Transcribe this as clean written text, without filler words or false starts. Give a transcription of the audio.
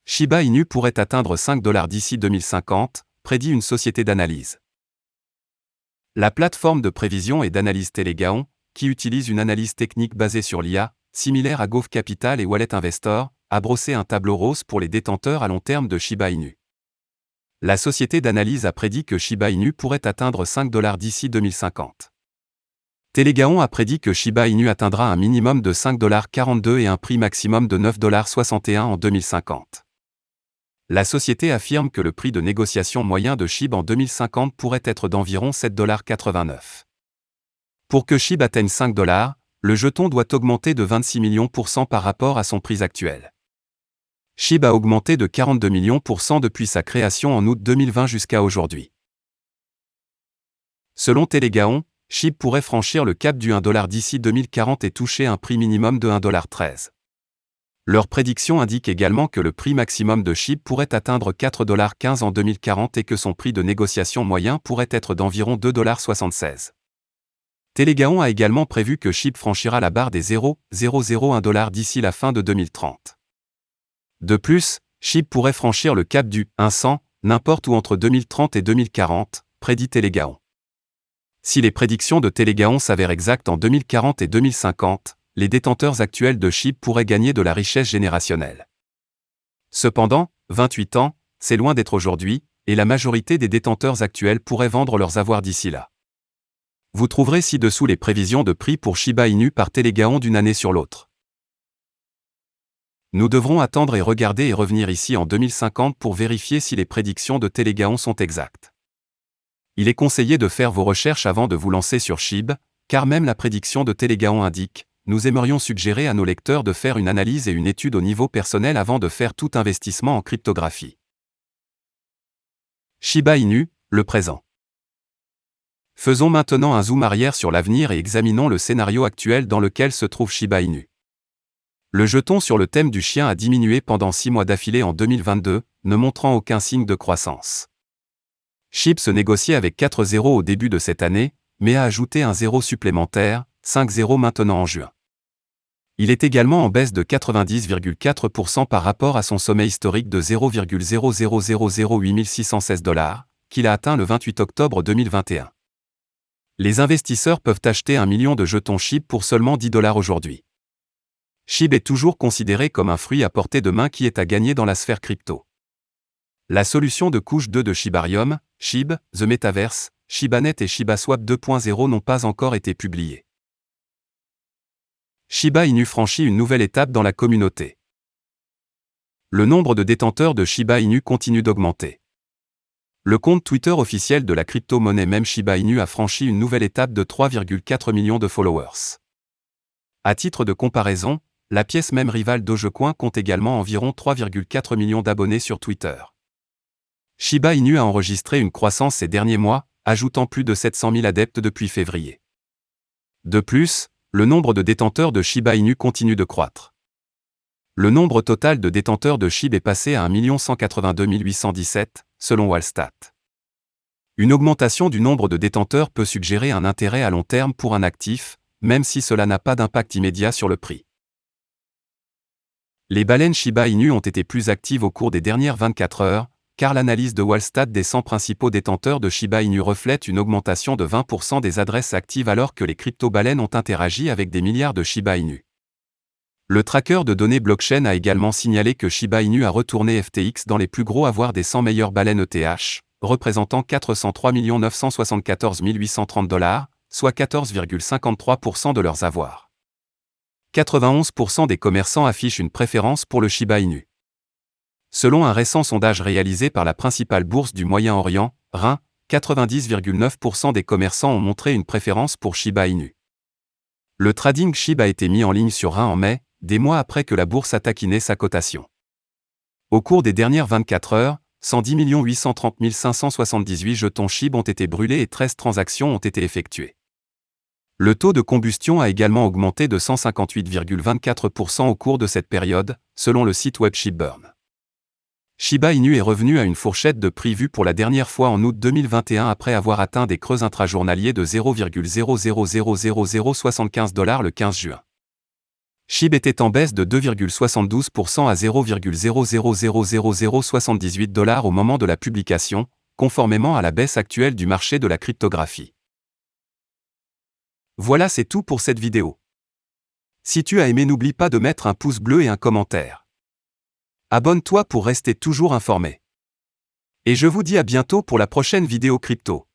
Shiba Inu pourrait atteindre 5 $ d'ici 2050, prédit une société d'analyse. La plateforme de prévision et d'analyse Telegaon, qui utilise une analyse technique basée sur l'IA, similaire à Gove Capital et Wallet Investor, a brossé un tableau rose pour les détenteurs à long terme de Shiba Inu. La société d'analyse a prédit que Shiba Inu pourrait atteindre 5 $ d'ici 2050. Telegaon a prédit que Shiba Inu atteindra un minimum de 5,42 $ et un prix maximum de 9,61 $ en 2050. La société affirme que le prix de négociation moyen de SHIB en 2050 pourrait être d'environ 7,89 $. Pour que SHIB atteigne 5 $, le jeton doit augmenter de 26 millions % par rapport à son prix actuel. SHIB a augmenté de 42 millions % depuis sa création en août 2020 jusqu'à aujourd'hui. Selon Telegaon, SHIB pourrait franchir le cap du 1 $ d'ici 2040 et toucher un prix minimum de 1,13 $. Leur prédiction indique également que le prix maximum de SHIB pourrait atteindre 4,15 $ en 2040 et que son prix de négociation moyen pourrait être d'environ 2,76 $. Telegaon a également prévu que SHIB franchira la barre des 0,001 $ d'ici la fin de 2030. De plus, SHIB pourrait franchir le cap du 100 n'importe où entre 2030 et 2040, prédit Telegaon. Si les prédictions de Telegaon s'avèrent exactes en 2040 et 2050, les détenteurs actuels de SHIB pourraient gagner de la richesse générationnelle. Cependant, 28 ans, c'est loin d'être aujourd'hui, et la majorité des détenteurs actuels pourraient vendre leurs avoirs d'ici là. Vous trouverez ci-dessous les prévisions de prix pour Shiba Inu par Telegaon d'une année sur l'autre. Nous devrons attendre et regarder et revenir ici en 2050 pour vérifier si les prédictions de Telegaon sont exactes. Il est conseillé de faire vos recherches avant de vous lancer sur SHIB, car même la prédiction de Telegaon indique: nous aimerions suggérer à nos lecteurs de faire une analyse et une étude au niveau personnel avant de faire tout investissement en cryptographie. Shiba Inu, le présent. Faisons maintenant un zoom arrière sur l'avenir et examinons le scénario actuel dans lequel se trouve Shiba Inu. Le jeton sur le thème du chien a diminué pendant 6 mois d'affilée en 2022, ne montrant aucun signe de croissance. SHIB se négociait avec 4 zéros au début de cette année, mais a ajouté un zéro supplémentaire, 5 zéros maintenant en juin. Il est également en baisse de 90,4 % par rapport à son sommet historique de 0,0008616 $, qu'il a atteint le 28 octobre 2021. Les investisseurs peuvent acheter 1 million de jetons SHIB pour seulement 10 $ aujourd'hui. SHIB est toujours considéré comme un fruit à portée de main qui est à gagner dans la sphère crypto. La solution de couche 2 de Shibarium, SHIB, The Metaverse, ShibaNet et ShibaSwap 2.0 n'ont pas encore été publiées. Shiba Inu franchit une nouvelle étape dans la communauté. Le nombre de détenteurs de Shiba Inu continue d'augmenter. Le compte Twitter officiel de la crypto-monnaie même Shiba Inu a franchi une nouvelle étape de 3,4 millions de followers. À titre de comparaison, la pièce même rivale Dogecoin compte également environ 3,4 millions d'abonnés sur Twitter. Shiba Inu a enregistré une croissance ces derniers mois, ajoutant plus de 700 000 adeptes depuis février. De plus, le nombre de détenteurs de Shiba Inu continue de croître. Le nombre total de détenteurs de SHIB est passé à 1 182 817, selon Wallstat. Une augmentation du nombre de détenteurs peut suggérer un intérêt à long terme pour un actif, même si cela n'a pas d'impact immédiat sur le prix. Les baleines Shiba Inu ont été plus actives au cours des dernières 24 heures, car l'analyse de Wallstat des 100 principaux détenteurs de Shiba Inu reflète une augmentation de 20% des adresses actives alors que les crypto-baleines ont interagi avec des milliards de Shiba Inu. Le tracker de données blockchain a également signalé que Shiba Inu a retourné FTX dans les plus gros avoirs des 100 meilleures baleines ETH, représentant 403 974 830 $, soit 14,53% de leurs avoirs. 91% des commerçants affichent une préférence pour le Shiba Inu. Selon un récent sondage réalisé par la principale bourse du Moyen-Orient, RAIN, 90,9% des commerçants ont montré une préférence pour Shiba Inu. Le trading SHIB a été mis en ligne sur RAIN en mai, des mois après que la bourse a taquiné sa cotation. Au cours des dernières 24 heures, 110 830 578 jetons SHIB ont été brûlés et 13 transactions ont été effectuées. Le taux de combustion a également augmenté de 158,24% au cours de cette période, selon le site web ShibBurn. Shiba Inu est revenu à une fourchette de prix vue pour la dernière fois en août 2021 après avoir atteint des creux intrajournaliers de 0,000075 $ le 15 juin. SHIB était en baisse de 2,72% à 0,000078 $ au moment de la publication, conformément à la baisse actuelle du marché de la cryptographie. Voilà, c'est tout pour cette vidéo. Si tu as aimé, n'oublie pas de mettre un pouce bleu et un commentaire. Abonne-toi pour rester toujours informé. Et je vous dis à bientôt pour la prochaine vidéo crypto.